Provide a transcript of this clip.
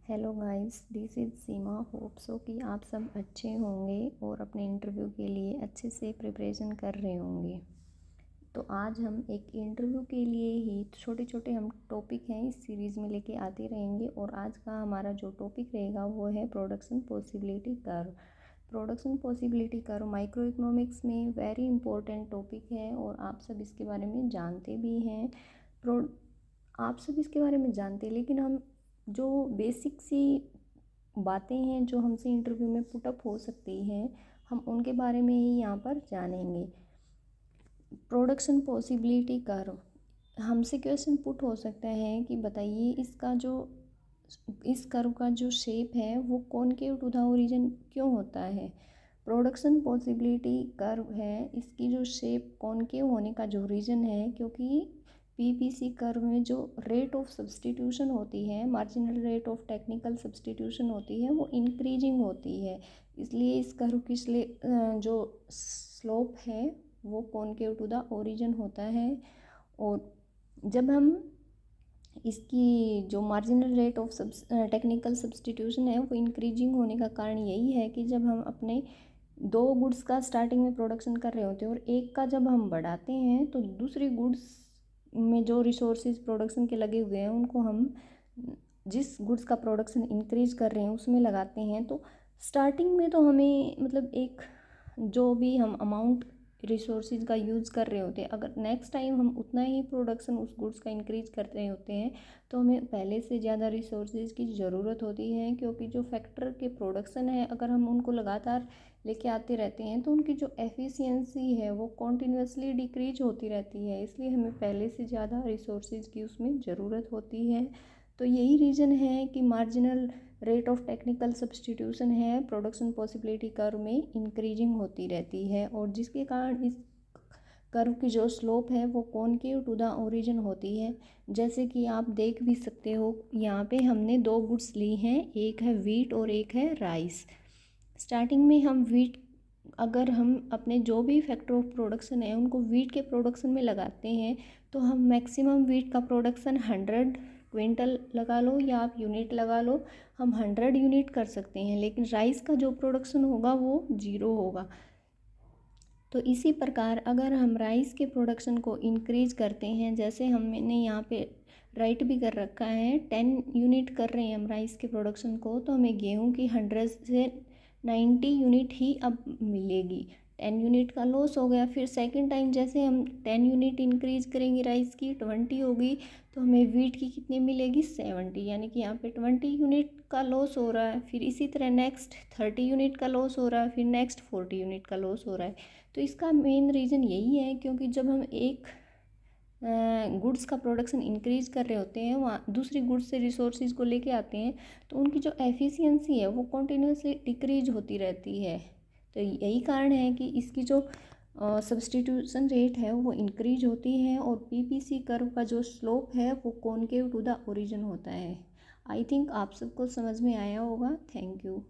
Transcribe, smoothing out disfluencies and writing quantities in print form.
Hello guys, this is Seema. Hope so कि आप सब अच्छे होंगे और अपने इंटरव्यू के लिए अच्छे से प्रिपरेशन कर रहे होंगे। तो आज हम एक इंटरव्यू के लिए ही छोटे छोटे हम टॉपिक हैं इस सीरीज़ में लेके आते रहेंगे। और आज का हमारा जो टॉपिक रहेगा वो है production possibility curve. Production possibility curve micro economics में वेरी इंपॉर्टेंट टॉपिक है और आप सब इसके बारे में जानते भी हैं। प्रो आप सब इसके बारे में जानते हैं, लेकिन हम जो बेसिक सी बातें हैं जो हमसे इंटरव्यू में पुटअप हो सकती हैं, हम उनके बारे में ही यहाँ पर जानेंगे। प्रोडक्शन पॉसिबिलिटी कर्व, हमसे क्वेश्चन पुट हो सकता है कि बताइए इस कर्व का जो शेप है वो कॉनकेव टू द ओरिजिन क्यों होता है। प्रोडक्शन पॉसिबिलिटी कर्व है, इसकी जो शेप कॉनकेव होने का जो रीज़न है क्योंकि पीपीसी कर्व में जो रेट ऑफ सब्सटीट्यूशन होती है, marginal rate of technical substitution होती है, वो इंक्रीजिंग होती है। इसलिए इस कर्व की जो स्लोप है वो कॉनकेव टू द ओरिजिन होता है। और जब हम इसकी जो marginal rate of technical substitution है वो इंक्रीजिंग होने का कारण यही है कि जब हम अपने दो गुड्स का स्टार्टिंग में प्रोडक्शन कर रहे होते हैं और एक का जब हम बढ़ाते हैं तो दूसरी गुड्स में जो रिसोर्सेज प्रोडक्शन के लगे हुए हैं उनको हम जिस गुड्स का प्रोडक्शन इंक्रीज कर रहे हैं उसमें लगाते हैं। तो स्टार्टिंग में तो हमें मतलब एक जो भी हम अमाउंट रिसोर्सेज का यूज़ कर रहे होते हैं, अगर नेक्स्ट टाइम हम उतना ही प्रोडक्शन उस गुड्स का इंक्रीज कर रहे होते हैं तो हमें पहले से ज़्यादा रिसोर्सेज की ज़रूरत होती है। क्योंकि जो फैक्टर के प्रोडक्शन है अगर हम उनको लगातार लेके आते रहते हैं तो उनकी जो एफिशिएंसी है वो कॉन्टीन्यूसली डिक्रीज होती रहती है, इसलिए हमें पहले से ज़्यादा रिसोर्सेज की उसमें ज़रूरत होती है। तो यही रीज़न है कि marginal rate of technical substitution है प्रोडक्शन पॉसिबिलिटी कर्व में इंक्रीजिंग होती रहती है और जिसके कारण इस कर्व की जो स्लोप है वो कॉनकेव टू द ओरिजिन होती है। जैसे कि आप देख भी सकते हो, यहाँ पे हमने दो गुड्स ली हैं, एक है वीट और एक है राइस। स्टार्टिंग में हम वीट, अगर हम अपने जो भी फैक्टर ऑफ प्रोडक्शन है उनको वीट के प्रोडक्शन में लगाते हैं तो हम मैक्सिमम वीट का प्रोडक्शन 100 क्विंटल लगा लो या आप यूनिट लगा लो, हम 100 यूनिट कर सकते हैं। लेकिन राइस का जो प्रोडक्शन होगा वो 0 होगा। तो इसी प्रकार अगर हम राइस के प्रोडक्शन को इंक्रीज करते हैं, जैसे हमने यहाँ पे राइट भी कर रखा है 10 यूनिट कर रहे हैं हम राइस के प्रोडक्शन को, तो हमें गेहूँ की 100 से 90 यूनिट ही अब मिलेगी। 10 यूनिट का लॉस हो गया। फिर सेकंड टाइम जैसे हम 10 यूनिट इंक्रीज करेंगे, राइस की 20 होगी तो हमें वीट की कितनी मिलेगी 70, यानी कि यहाँ पे 20 यूनिट का लॉस हो रहा है। फिर इसी तरह नेक्स्ट 30 यूनिट का लॉस हो रहा है, फिर नेक्स्ट 40 यूनिट का लॉस हो रहा है। तो इसका मेन रीज़न यही है क्योंकि जब हम एक गुड्स का प्रोडक्शन इंक्रीज कर रहे होते हैं, वहाँ दूसरी गुड्स से रिसोर्सेज को लेके आते हैं तो उनकी जो एफिशिएंसी है वो कॉन्टीन्यूसली डिक्रीज होती रहती है। तो यही कारण है कि इसकी जो सब्सटीट्यूशन रेट है वो इंक्रीज होती है और पीपीसी कर्व का जो स्लोप है वो कॉनकेव टू द ओरिजिन होता है। आई थिंक आप सबको समझ में आया होगा। Thank you.